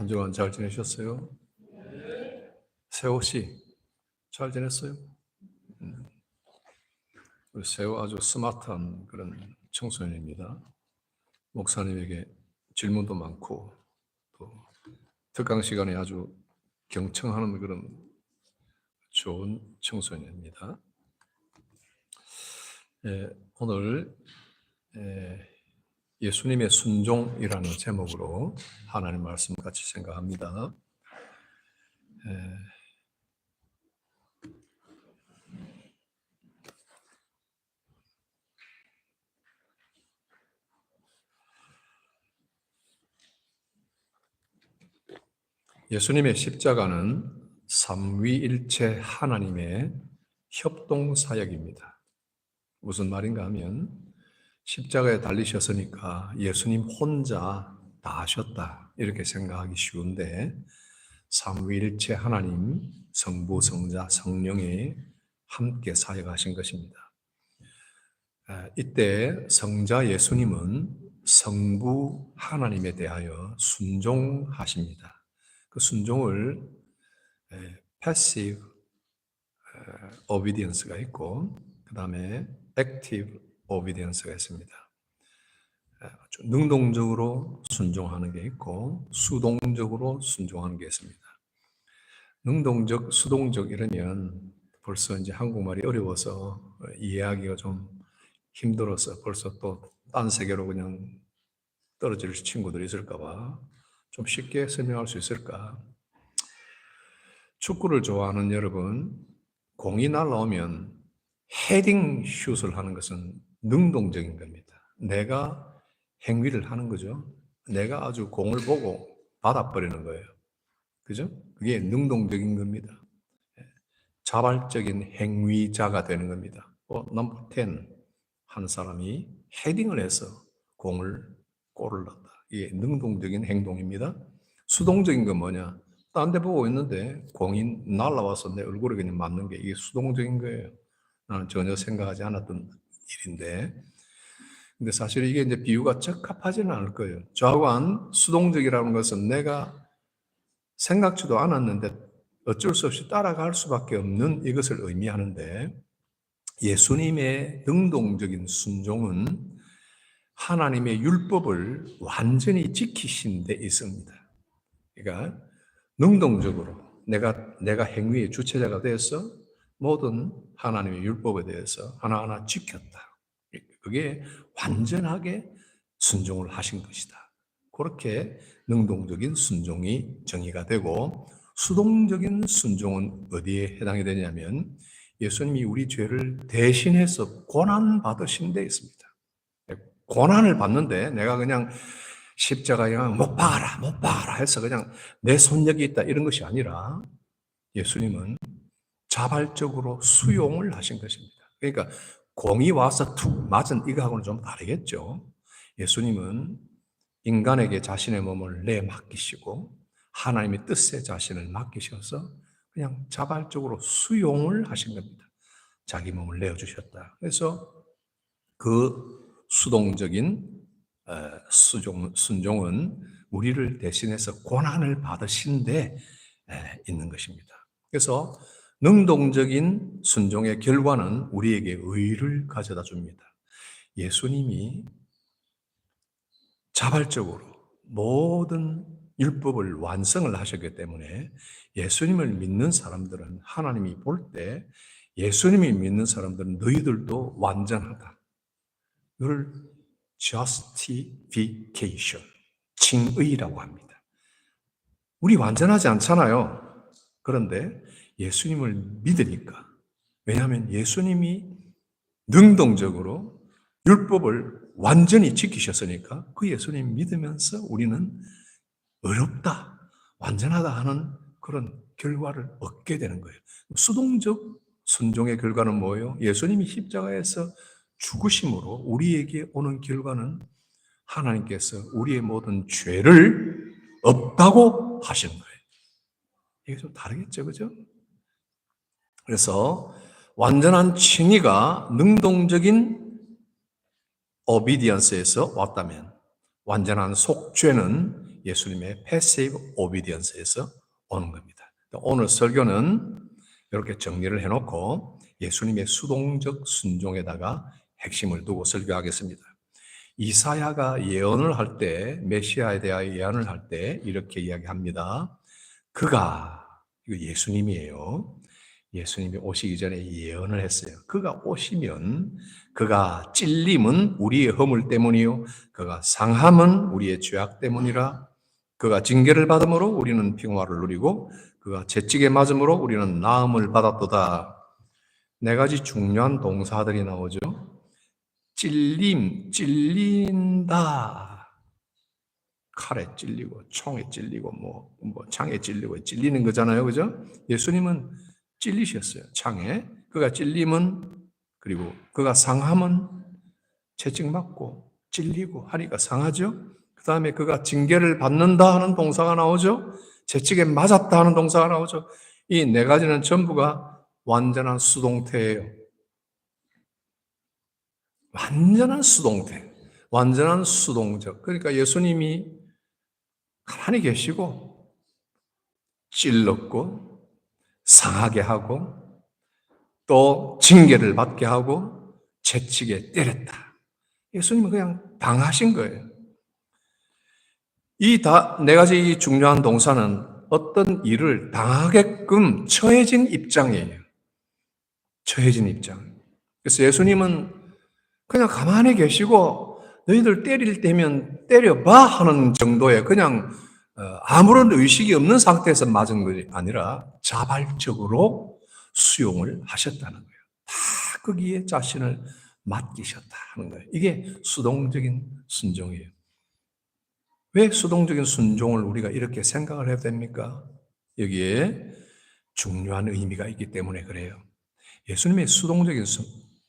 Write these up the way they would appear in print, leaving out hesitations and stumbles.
한 주간 잘 지내셨어요? 세호 씨, 잘 지냈어요? 우리 세호 아주 스마트한 그런 청소년입니다. 목사님에게 질문도 많고 또 특강 시간에 아주 경청하는 그런 좋은 청소년입니다. 오늘 예수님의 순종이라는 제목으로 하나님 말씀 같이 생각합니다. 예수님의 십자가는 삼위일체 하나님의 협동사역입니다. 무슨 말인가 하면 십자가에 달리셨으니까 예수님 혼자 다 하셨다 이렇게 생각하기 쉬운데 삼위일체 하나님 성부, 성자, 성령이 함께 사역하신 것입니다. 이때 성자 예수님은 성부 하나님에 대하여 순종하십니다. 그 순종을 passive obedience가 있고 그 다음에 active obedience가 있습니다. 능동적으로 순종하는 게 있고 수동적으로 순종하는 게 있습니다. 능동적, 수동적 이러면 벌써 이제 한국말이 어려워서 이해하기가 좀 힘들어서 벌써 또 딴 세계로 그냥 떨어질 친구들이 있을까 봐 좀 쉽게 설명할 수 있을까? 축구를 좋아하는 여러분, 공이 날아오면 헤딩 슛을 하는 것은 능동적인 겁니다. 내가 행위를 하는 거죠. 내가 아주 공을 보고 받아버리는 거예요. 그죠? 그게 능동적인 겁니다. 자발적인 행위자가 되는 겁니다. 넘버 10 한 사람이 헤딩을 해서 골을 넣었다. 이게 능동적인 행동입니다. 수동적인 건 뭐냐? 딴 데 보고 있는데 공이 날아와서 내 얼굴에 그냥 맞는 게 이게 수동적인 거예요. 나는 전혀 생각하지 않았던 일인데. 근데 사실 이게 이제 비유가 적합하지는 않을 거예요. 좌우한 수동적이라는 것은 내가 생각지도 않았는데 어쩔 수 없이 따라갈 수밖에 없는 이것을 의미하는데 예수님의 능동적인 순종은 하나님의 율법을 완전히 지키신 데 있습니다. 그러니까 능동적으로 내가 행위의 주체자가 되어서 모든 하나님의 율법에 대해서 하나하나 지켰다. 그게 완전하게 순종을 하신 것이다. 그렇게 능동적인 순종이 정의가 되고 수동적인 순종은 어디에 해당이 되냐면 예수님이 우리 죄를 대신해서 고난받으신 데 있습니다. 고난을 받는데 내가 그냥 십자가에 못 박아라 해서 그냥 내 손력이 있다 이런 것이 아니라 예수님은 자발적으로 수용을 하신 것입니다. 그러니까 공이 와서 툭 맞은 이거하고는 좀 다르겠죠. 예수님은 인간에게 자신의 몸을 내맡기시고 하나님의 뜻에 자신을 맡기셔서 그냥 자발적으로 수용을 하신 겁니다. 자기 몸을 내어주셨다. 그래서 그 수동적인 순종은 우리를 대신해서 고난을 받으신 데 있는 것입니다. 그래서 능동적인 순종의 결과는 우리에게 의를 가져다 줍니다. 예수님이 자발적으로 모든 율법을 완성을 하셨기 때문에 예수님을 믿는 사람들은 하나님이 볼 때 예수님이 믿는 사람들은 너희들도 완전하다. 이걸 justification, 칭의라고 합니다. 우리 완전하지 않잖아요. 그런데 예수님을 믿으니까, 왜냐하면 예수님이 능동적으로 율법을 완전히 지키셨으니까 그 예수님 믿으면서 우리는 어렵다, 완전하다 하는 그런 결과를 얻게 되는 거예요. 수동적 순종의 결과는 뭐예요? 예수님이 십자가에서 죽으심으로 우리에게 오는 결과는 하나님께서 우리의 모든 죄를 없다고 하시는 거예요. 이게 좀 다르겠죠, 그죠? 그래서 완전한 칭의가 능동적인 오비디언스에서 왔다면 완전한 속죄는 예수님의 패시브 오비디언스에서 오는 겁니다. 오늘 설교는 이렇게 정리를 해놓고 예수님의 수동적 순종에다가 핵심을 두고 설교하겠습니다. 이사야가 예언을 할 때, 메시아에 대하여 예언을 할 때 이렇게 이야기합니다. 그가, 이거 예수님이에요. 예수님이 오시기 전에 예언을 했어요. 그가 오시면 그가 찔림은 우리의 허물 때문이요, 그가 상함은 우리의 죄악 때문이라. 그가 징계를 받음으로 우리는 평화를 누리고 그가 채찍에 맞음으로 우리는 나음을 받았도다. 네 가지 중요한 동사들이 나오죠. 찔림, 찔린다. 칼에 찔리고 총에 찔리고 뭐 창에 찔리고 찔리는 거잖아요. 그죠? 예수님은 찔리셨어요. 창에. 그가 찔림은, 그리고 그가 상함은 채찍 맞고 찔리고 하니까 상하죠. 그 다음에 그가 징계를 받는다 하는 동사가 나오죠. 채찍에 맞았다 하는 동사가 나오죠. 이 네 가지는 전부가 완전한 수동태예요. 완전한 수동태, 완전한 수동적. 그러니까 예수님이 가만히 계시고 찔렀고 상하게 하고 또 징계를 받게 하고 채찍에 때렸다. 예수님은 그냥 당하신 거예요. 이 네 가지 중요한 동사는 어떤 일을 당하게끔 처해진 입장이에요. 처해진 입장. 그래서 예수님은 그냥 가만히 계시고 너희들 때릴 때면 때려봐 하는 정도의 그냥 아무런 의식이 없는 상태에서 맞은 것이 아니라 자발적으로 수용을 하셨다는 거예요. 다 거기에 자신을 맡기셨다 하는 거예요. 이게 수동적인 순종이에요. 왜 수동적인 순종을 우리가 이렇게 생각을 해야 됩니까? 여기에 중요한 의미가 있기 때문에 그래요. 예수님의 수동적인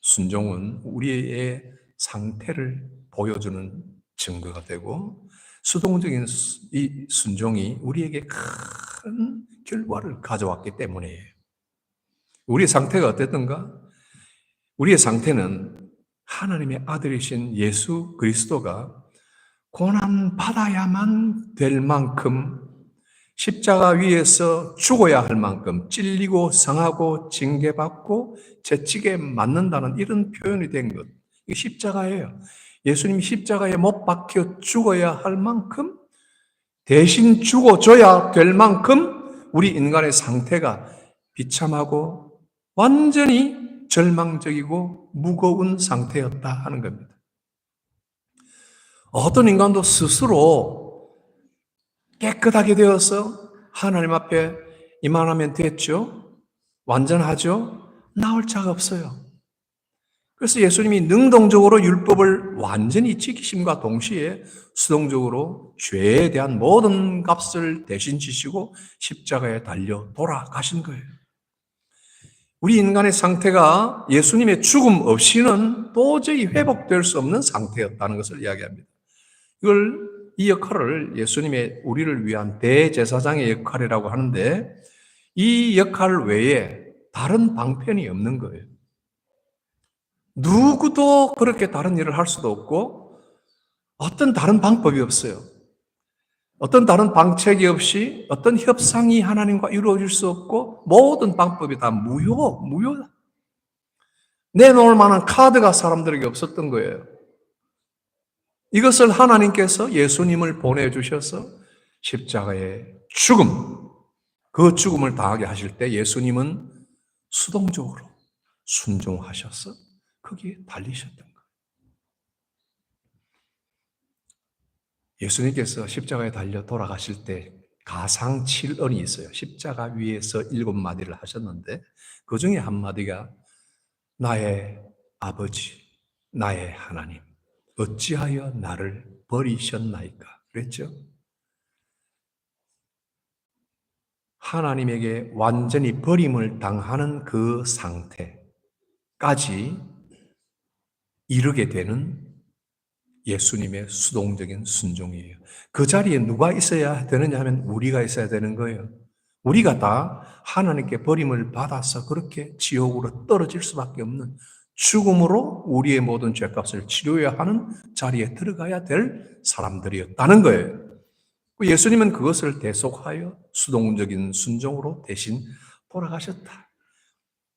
순종은 우리의 상태를 보여주는 증거가 되고, 수동적인 이 순종이 우리에게 큰 결과를 가져왔기 때문이에요. 우리의 상태가 어땠던가? 우리의 상태는 하나님의 아들이신 예수 그리스도가 고난받아야만 될 만큼, 십자가 위에서 죽어야 할 만큼 찔리고 상하고 징계받고 채찍에 맞는다는 이런 표현이 된 것, 이게 십자가예요. 예수님이 십자가에 못 박혀 죽어야 할 만큼, 대신 죽어줘야 될 만큼 우리 인간의 상태가 비참하고 완전히 절망적이고 무거운 상태였다 하는 겁니다. 어떤 인간도 스스로 깨끗하게 되어서 하나님 앞에 이만하면 됐죠? 완전하죠? 나올 자가 없어요. 그래서 예수님이 능동적으로 율법을 완전히 지키심과 동시에 수동적으로 죄에 대한 모든 값을 대신 지시고 십자가에 달려 돌아가신 거예요. 우리 인간의 상태가 예수님의 죽음 없이는 도저히 회복될 수 없는 상태였다는 것을 이야기합니다. 이 역할을 예수님의 우리를 위한 대제사장의 역할이라고 하는데, 이 역할 외에 다른 방편이 없는 거예요. 누구도 그렇게 다른 일을 할 수도 없고 어떤 다른 방법이 없어요. 어떤 다른 방책이 없이 어떤 협상이 하나님과 이루어질 수 없고 모든 방법이 다 무효다. 내놓을 만한 카드가 사람들에게 없었던 거예요. 이것을 하나님께서 예수님을 보내주셔서 십자가의 죽음, 그 죽음을 당하게 하실 때 예수님은 수동적으로 순종하셔서 거기에 달리셨던 거예요. 예수님께서 십자가에 달려 돌아가실 때 가상 7언이 있어요. 십자가 위에서 7마디를 하셨는데 그 중에 한 마디가 나의 아버지, 나의 하나님, 어찌하여 나를 버리셨나이까? 그랬죠? 하나님에게 완전히 버림을 당하는 그 상태까지 이르게 되는 예수님의 수동적인 순종이에요. 그 자리에 누가 있어야 되느냐 하면 우리가 있어야 되는 거예요. 우리가 다 하나님께 버림을 받아서 그렇게 지옥으로 떨어질 수밖에 없는, 죽음으로 우리의 모든 죄값을 치료해야 하는 자리에 들어가야 될 사람들이었다는 거예요. 예수님은 그것을 대속하여 수동적인 순종으로 대신 돌아가셨다.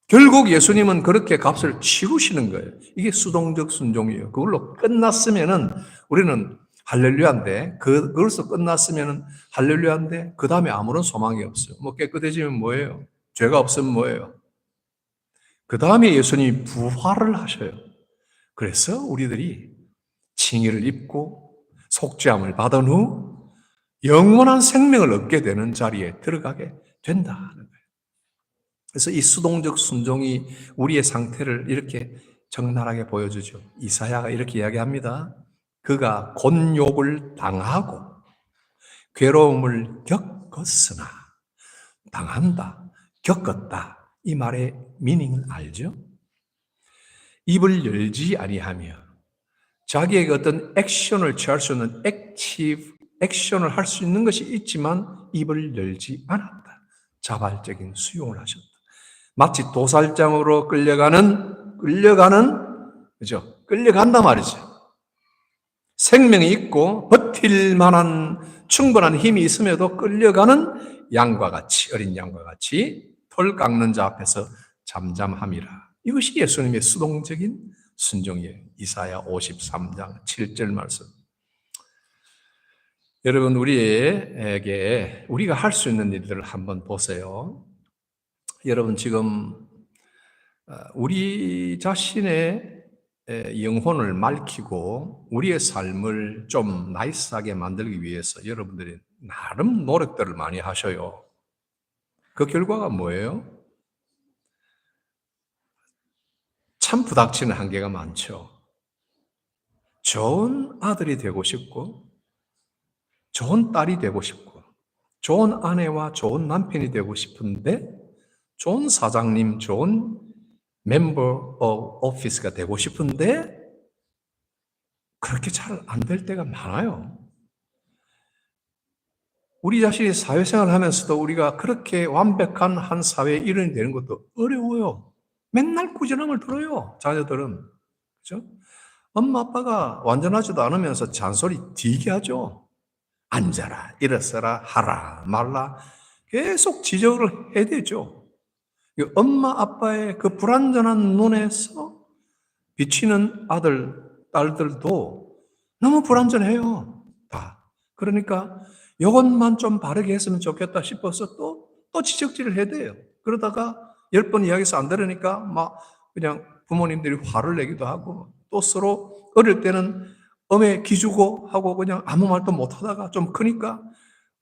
결국 예수님은 그렇게 값을 치르시는 거예요. 이게 수동적 순종이에요. 그걸로 끝났으면은 우리는 할렐루야인데, 그걸로 끝났으면은 할렐루야인데, 그 다음에 아무런 소망이 없어요. 뭐 깨끗해지면 뭐예요? 죄가 없으면 뭐예요? 그 다음에 예수님이 부활을 하셔요. 그래서 우리들이 칭의를 입고 속죄함을 받은 후 영원한 생명을 얻게 되는 자리에 들어가게 된다는 거예요. 그래서 이 수동적 순종이 우리의 상태를 이렇게 적나라하게 보여주죠. 이사야가 이렇게 이야기합니다. 그가 곤욕을 당하고 괴로움을 겪었으나, 당한다, 겪었다, 이 말의 미닝은 알죠? 입을 열지 아니하며 자기에게 어떤 액션을 취할 수 있는 액션을 할 수 있는 것이 있지만 입을 열지 않았다. 자발적인 수용을 하셨다. 마치 도살장으로 끌려가는, 그죠? 끌려간단 말이죠. 생명이 있고 버틸 만한 충분한 힘이 있음에도 끌려가는 양과 같이, 어린 양과 같이 털 깎는 자 앞에서 잠잠함이라. 이것이 예수님의 수동적인 순종이에요. 이사야 53장 7절 말씀. 여러분, 우리가 할 수 있는 일들을 한번 보세요. 여러분, 지금 우리 자신의 영혼을 맑히고 우리의 삶을 좀 나이스하게 만들기 위해서 여러분들이 나름 노력들을 많이 하셔요. 그 결과가 뭐예요? 참 부닥치는 한계가 많죠. 좋은 아들이 되고 싶고, 좋은 딸이 되고 싶고, 좋은 아내와 좋은 남편이 되고 싶은데, 좋은 사장님, 좋은 멤버 오피스가 되고 싶은데 그렇게 잘 안 될 때가 많아요. 우리 자신이 사회생활을 하면서도 우리가 그렇게 완벽한 한 사회의 일원이 되는 것도 어려워요. 맨날 꾸지람을 들어요, 자녀들은. 그죠? 엄마 아빠가 완전하지도 않으면서 잔소리 되게 하죠. 앉아라, 일어서라, 하라, 말라. 계속 지적을 해야 되죠. 엄마 아빠의 그 불완전한 눈에서 비치는 아들, 딸들도 너무 불완전해요. 다. 그러니까 이것만 좀 바르게 했으면 좋겠다 싶어서 또 지적질을 해야 돼요. 그러다가 10번 이야기해서 안 들으니까 막 그냥 부모님들이 화를 내기도 하고, 또 서로 어릴 때는 엄에 기주고 하고 그냥 아무 말도 못 하다가 좀 크니까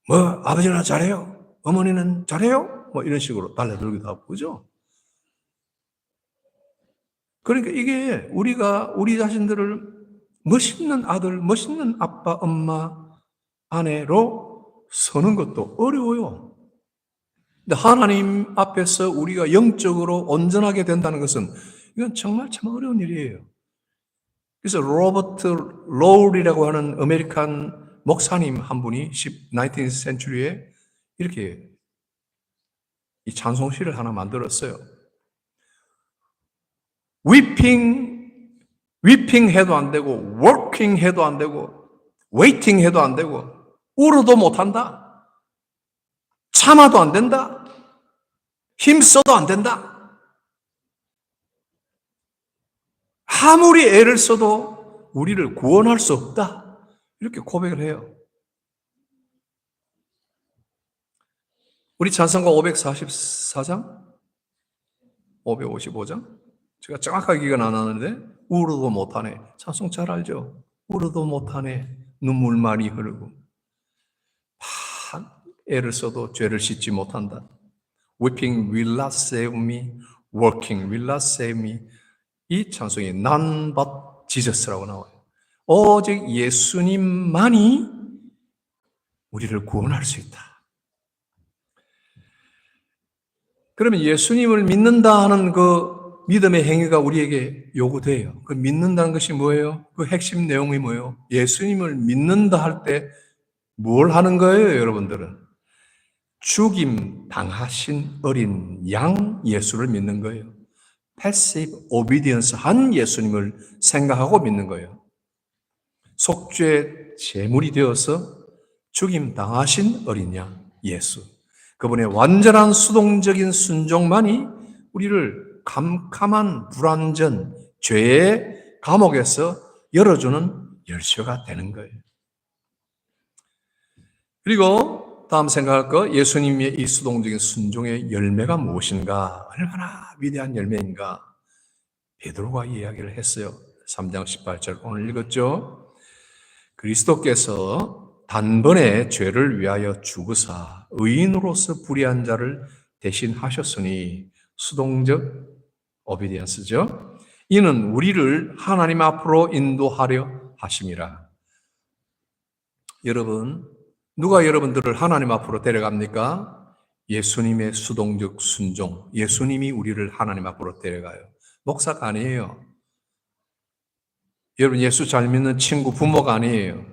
뭐 아버지는 잘해요, 어머니는 잘해요, 뭐 이런 식으로 달려들기도 하고, 그죠? 그러니까 이게 우리가 우리 자신들을 멋있는 아들, 멋있는 아빠, 엄마, 아내로 서는 것도 어려워요. 근데 하나님 앞에서 우리가 영적으로 온전하게 된다는 것은 이건 정말 참 어려운 일이에요. 그래서 로버트 로울이라고 하는 아메리칸 목사님 한 분이 19th century에 이렇게 이 찬송시를 하나 만들었어요. 위핑 해도 안 되고, 워킹 해도 안 되고, 웨이팅 해도 안 되고, 울어도 못 한다. 참아도 안 된다. 힘써도 안 된다. 아무리 애를 써도 우리를 구원할 수 없다. 이렇게 고백을 해요. 우리 찬송가 544장? 555장? 제가 정확하게 기억은 안 나는데, 울어도 못하네. 찬송 잘 알죠? 울어도 못하네. 눈물 많이 흐르고. 애를 써도 죄를 씻지 못한다. Weeping will not save me. Working will not save me. 이 찬송이 None but Jesus라고 나와요. 오직 예수님만이 우리를 구원할 수 있다. 그러면 예수님을 믿는다 하는 그 믿음의 행위가 우리에게 요구돼요. 그 믿는다는 것이 뭐예요? 그 핵심 내용이 뭐예요? 예수님을 믿는다 할 때 뭘 하는 거예요, 여러분들은? 죽임 당하신 어린 양 예수를 믿는 거예요. 패시브 오비디언스 한 예수님을 생각하고 믿는 거예요. 속죄 제물이 되어서 죽임 당하신 어린 양 예수. 그분의 완전한 수동적인 순종만이 우리를 캄캄한 불완전 죄의 감옥에서 열어주는 열쇠가 되는 거예요. 그리고 다음 생각할 거, 예수님의 이 수동적인 순종의 열매가 무엇인가? 얼마나 위대한 열매인가? 베드로가 이야기를 했어요. 3장 18절 오늘 읽었죠? 그리스도께서 단번에 죄를 위하여 죽으사 의인으로서 불의한 자를 대신하셨으니 수동적 오비디언스죠. 이는 우리를 하나님 앞으로 인도하려 하심이라. 여러분, 누가 여러분들을 하나님 앞으로 데려갑니까? 예수님의 수동적 순종, 예수님이 우리를 하나님 앞으로 데려가요. 목사가 아니에요. 여러분 예수 잘 믿는 친구, 부모가 아니에요.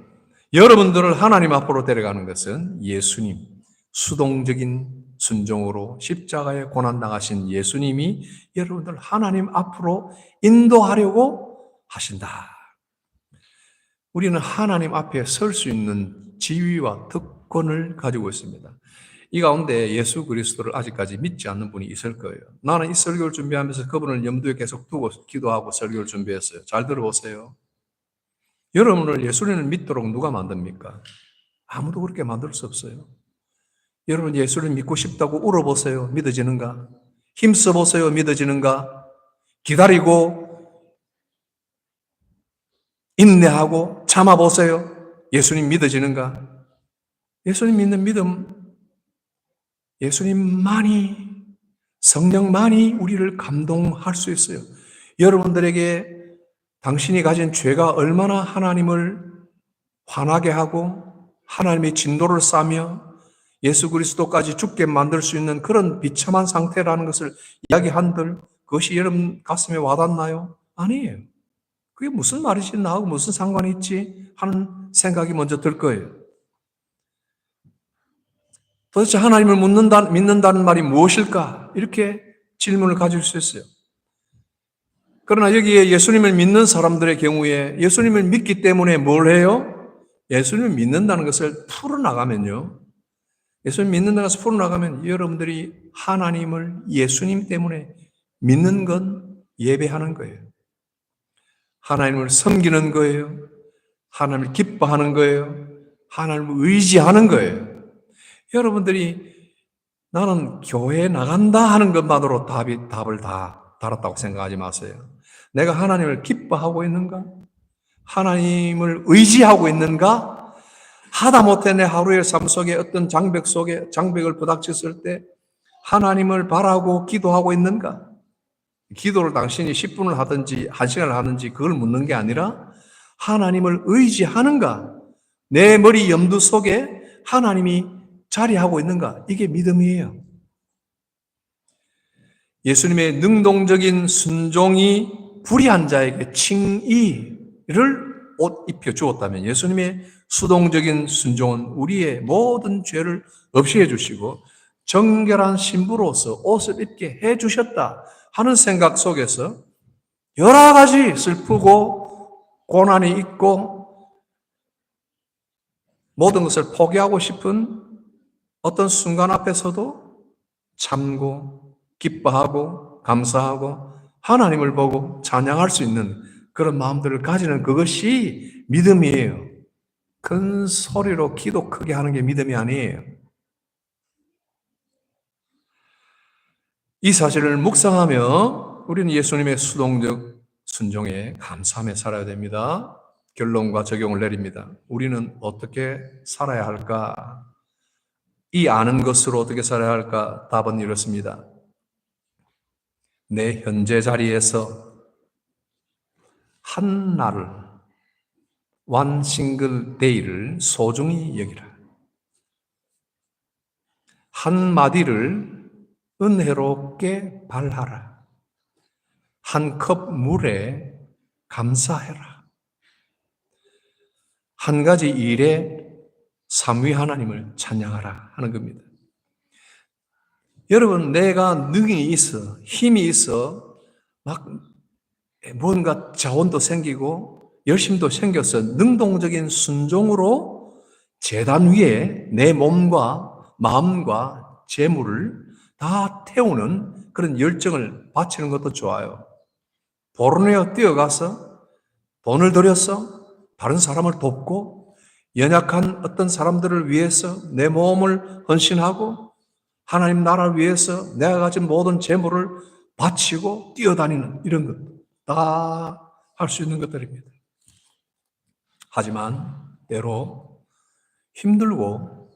여러분들을 하나님 앞으로 데려가는 것은 예수님, 수동적인 순종으로 십자가에 고난당하신 예수님이 여러분들 하나님 앞으로 인도하려고 하신다. 우리는 하나님 앞에 설 수 있는 지위와 특권을 가지고 있습니다. 이 가운데 예수 그리스도를 아직까지 믿지 않는 분이 있을 거예요. 나는 이 설교를 준비하면서 그분을 염두에 계속 두고 기도하고 설교를 준비했어요. 잘 들어보세요. 여러분을 예수님을 믿도록 누가 만듭니까? 아무도 그렇게 만들 수 없어요. 여러분 예수를 믿고 싶다고 울어보세요. 믿어지는가? 힘써보세요. 믿어지는가? 기다리고 인내하고 참아보세요. 예수님 믿어지는가? 예수님 믿는 믿음, 예수님만이, 성령만이 우리를 감동할 수 있어요. 여러분들에게 당신이 가진 죄가 얼마나 하나님을 화나게 하고 하나님의 진노를 쌓며 예수 그리스도까지 죽게 만들 수 있는 그런 비참한 상태라는 것을 이야기한들 그것이 여러분 가슴에 와닿나요? 아니에요. 그게 무슨 말이지? 나하고 무슨 상관이 있지? 하는 생각이 먼저 들 거예요. 도대체 하나님을 믿는다는 말이 무엇일까? 이렇게 질문을 가질 수 있어요. 그러나 여기에 예수님을 믿는 사람들의 경우에 예수님을 믿기 때문에 뭘 해요? 예수님을 믿는다는 것을 풀어나가면요. 예수님 믿는다는 것을 풀어나가면 여러분들이 하나님을 예수님 때문에 믿는 건 예배하는 거예요. 하나님을 섬기는 거예요. 하나님을 기뻐하는 거예요. 하나님을 의지하는 거예요. 여러분들이 나는 교회에 나간다 하는 것만으로 답을 다 달았다고 생각하지 마세요. 내가 하나님을 기뻐하고 있는가? 하나님을 의지하고 있는가? 하다못해 내 하루의 삶 속에 어떤 장벽을 부닥쳤을 때 하나님을 바라고 기도하고 있는가? 기도를 당신이 10분을 하든지 1시간을 하든지 그걸 묻는 게 아니라 하나님을 의지하는가? 내 머리 염두 속에 하나님이 자리하고 있는가? 이게 믿음이에요. 예수님의 능동적인 순종이 불의한 자에게 칭의를 옷 입혀 주었다면 예수님의 수동적인 순종은 우리의 모든 죄를 없이 해주시고 정결한 신부로서 옷을 입게 해주셨다 하는 생각 속에서 여러 가지 슬프고 고난이 있고 모든 것을 포기하고 싶은 어떤 순간 앞에서도 참고 기뻐하고 감사하고 하나님을 보고 찬양할 수 있는 그런 마음들을 가지는 그것이 믿음이에요. 큰 소리로 기도 크게 하는 게 믿음이 아니에요. 이 사실을 묵상하며 우리는 예수님의 수동적 순종에 감사하며 살아야 됩니다. 결론과 적용을 내립니다. 우리는 어떻게 살아야 할까? 이 아는 것으로 어떻게 살아야 할까? 답은 이렇습니다. 내 현재 자리에서 한 날을, one single day를 소중히 여기라. 한 마디를 은혜롭게 발하라. 한 컵 물에 감사해라. 한 가지 일에 삼위 하나님을 찬양하라 하는 겁니다. 여러분, 내가 능이 있어, 힘이 있어, 막 뭔가 자원도 생기고 열심도 생겨서 능동적인 순종으로 제단 위에 내 몸과 마음과 재물을 다 태우는 그런 열정을 바치는 것도 좋아요. 보르네오 뛰어가서 돈을 들여서 다른 사람을 돕고 연약한 어떤 사람들을 위해서 내 몸을 헌신하고 하나님 나라를 위해서 내가 가진 모든 재물을 바치고 뛰어다니는 이런 것 다 할 수 있는 것들입니다. 하지만 때로 힘들고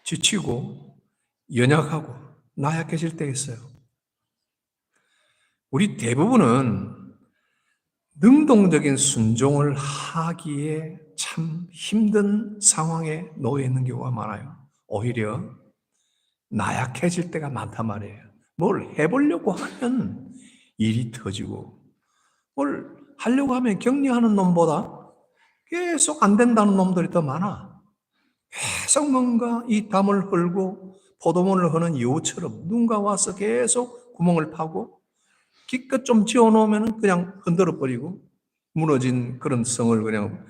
지치고 연약하고 나약해질 때 있어요. 우리 대부분은 능동적인 순종을 하기에 참 힘든 상황에 놓여 있는 경우가 많아요. 오히려 나약해질 때가 많단 말이에요. 뭘 해보려고 하면 일이 터지고 뭘 하려고 하면 격려하는 놈보다 계속 안 된다는 놈들이 더 많아. 계속 뭔가 이 담을 헐고 포도원을 허는 여우처럼 누군가 와서 계속 구멍을 파고 기껏 좀 지어놓으면 그냥 흔들어 버리고 무너진 그런 성을 그냥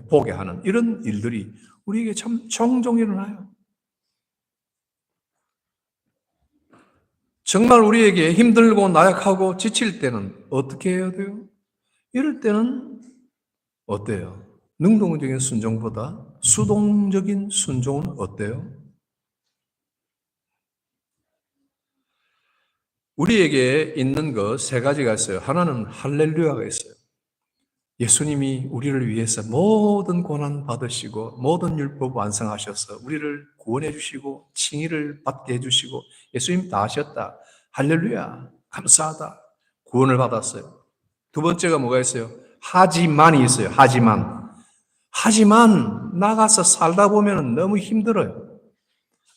보게 하는 이런 일들이 우리에게 참 종종 일어나요. 정말 우리에게 힘들고 나약하고 지칠 때는 어떻게 해야 돼요? 이럴 때는 어때요? 능동적인 순종보다 수동적인 순종은 어때요? 우리에게 있는 것 세 가지가 있어요. 하나는 할렐루야가 있어요. 예수님이 우리를 위해서 모든 고난 받으시고 모든 율법 완성하셔서 우리를 구원해 주시고 칭의를 받게 해 주시고 예수님 다 하셨다. 할렐루야. 감사하다. 구원을 받았어요. 두 번째가 뭐가 있어요? 하지만이 있어요. 하지만 나가서 살다 보면 너무 힘들어요.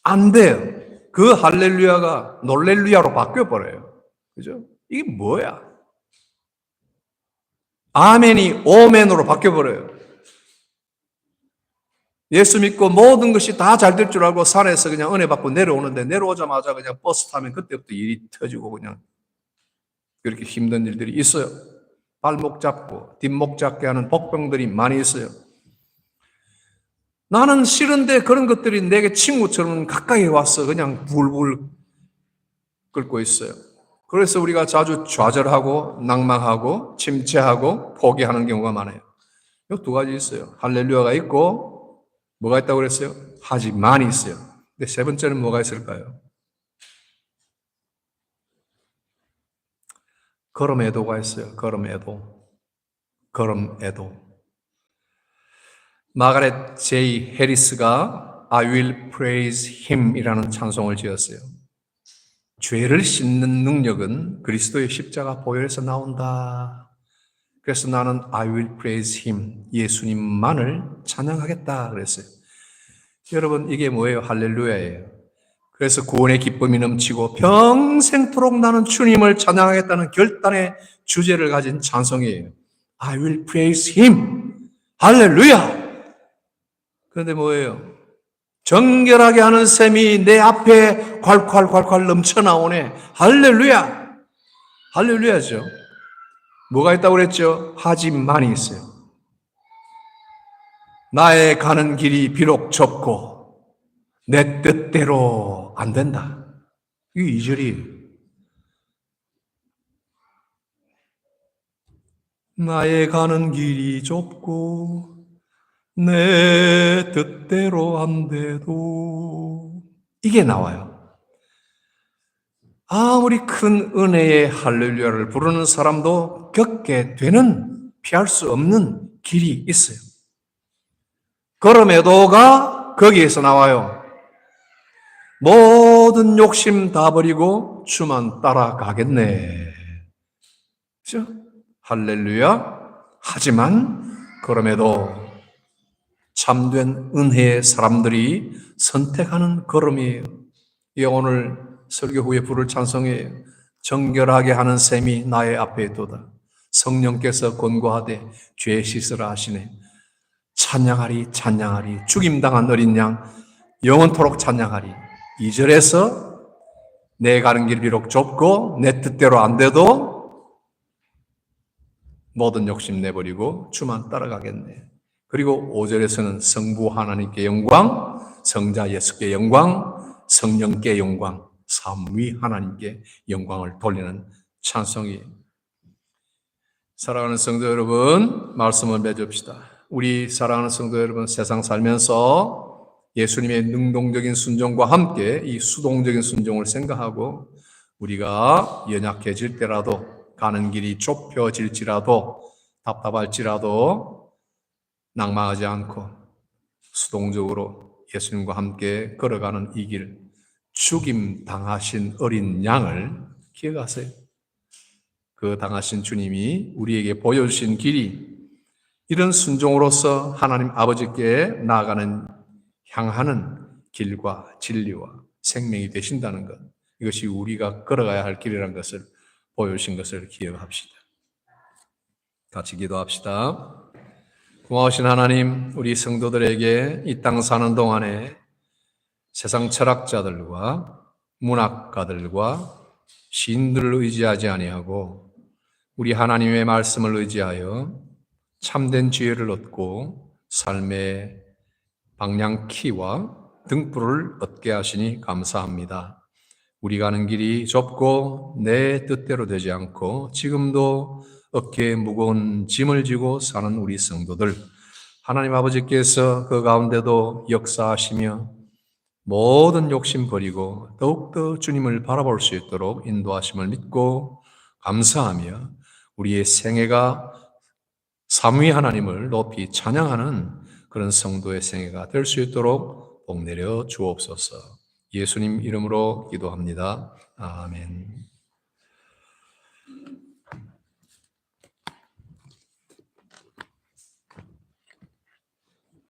안 돼요. 그 할렐루야가 놀렐루야로 바뀌어버려요. 그죠? 이게 뭐야? 아멘이 오멘으로 바뀌어버려요. 예수 믿고 모든 것이 다 잘 될 줄 알고 산에서 그냥 은혜 받고 내려오는데 내려오자마자 그냥 버스 타면 그때부터 일이 터지고 그냥 그렇게 힘든 일들이 있어요. 발목 잡고 뒷목 잡게 하는 복병들이 많이 있어요. 나는 싫은데 그런 것들이 내게 친구처럼 가까이 와서 그냥 불불 끓고 있어요. 그래서 우리가 자주 좌절하고 낭망하고 침체하고 포기하는 경우가 많아요. 이 두 가지 있어요. 할렐루야가 있고 뭐가 있다고 그랬어요? 하지만이 있어요. 근데 세 번째는 뭐가 있을까요? 걸음애도가 있어요. 걸음애도. 마가렛 제이 해리스가 I will praise him 이라는 찬송을 지었어요. 죄를 씻는 능력은 그리스도의 십자가 보혈에서 나온다. 그래서 나는 I will praise him, 예수님만을 찬양하겠다 그랬어요. 여러분 이게 뭐예요? 할렐루야예요. 그래서 구원의 기쁨이 넘치고 평생토록 나는 주님을 찬양하겠다는 결단의 주제를 가진 찬송이에요. I will praise him. 할렐루야. 그런데 뭐예요? 정결하게 하는 셈이 내 앞에 콸콸콸콸 넘쳐나오네. 할렐루야. 할렐루야죠. 뭐가 있다고 그랬죠? 하지만이 있어요. 나의 가는 길이 비록 좁고 내 뜻대로 안 된다. 이 2절이 나의 가는 길이 좁고 내 뜻대로 안 돼도 이게 나와요. 아무리 큰 은혜의 할렐루야를 부르는 사람도 겪게 되는 피할 수 없는 길이 있어요. 걸음에도가 거기에서 나와요. 모든 욕심 다 버리고 주만 따라가겠네. 그렇죠? 할렐루야. 하지만 걸음에도 참된 은혜의 사람들이 선택하는 걸음이에요. 이 오늘 설교 후에 부를 찬송이에요. 정결하게 하는 셈이 나의 앞에 있도다. 성령께서 권고하되 죄 씻으라 하시네. 찬양하리 찬양하리 죽임당한 어린 양 영원토록 찬양하리. 2절에서 내 가는 길 비록 좁고 내 뜻대로 안 돼도 모든 욕심 내버리고 주만 따라가겠네. 그리고 5절에서는 성부 하나님께 영광, 성자 예수께 영광, 성령께 영광, 삼위 하나님께 영광을 돌리는 찬송이. 사랑하는 성도 여러분, 말씀을 맺읍시다. 우리 사랑하는 성도 여러분, 세상 살면서 예수님의 능동적인 순종과 함께 이 수동적인 순종을 생각하고 우리가 연약해질 때라도, 가는 길이 좁혀질지라도, 답답할지라도 낙망하지 않고 수동적으로 예수님과 함께 걸어가는 이 길, 죽임 당하신 어린 양을 기억하세요. 그 당하신 주님이 우리에게 보여주신 길이 이런 순종으로서 하나님 아버지께 나아가는, 향하는 길과 진리와 생명이 되신다는 것, 이것이 우리가 걸어가야 할 길이라는 것을 보여주신 것을 기억합시다. 같이 기도합시다. 고마우신 하나님, 우리 성도들에게 이 땅 사는 동안에 세상 철학자들과 문학가들과 시인들을 의지하지 아니하고 우리 하나님의 말씀을 의지하여 참된 지혜를 얻고 삶의 방향키와 등불을 얻게 하시니 감사합니다. 우리 가는 길이 좁고 내 뜻대로 되지 않고 지금도 어깨에 무거운 짐을 지고 사는 우리 성도들, 하나님 아버지께서 그 가운데도 역사하시며 모든 욕심 버리고 더욱더 주님을 바라볼 수 있도록 인도하심을 믿고 감사하며 우리의 생애가 삼위 하나님을 높이 찬양하는 그런 성도의 생애가 될 수 있도록 복 내려 주옵소서. 예수님 이름으로 기도합니다. 아멘.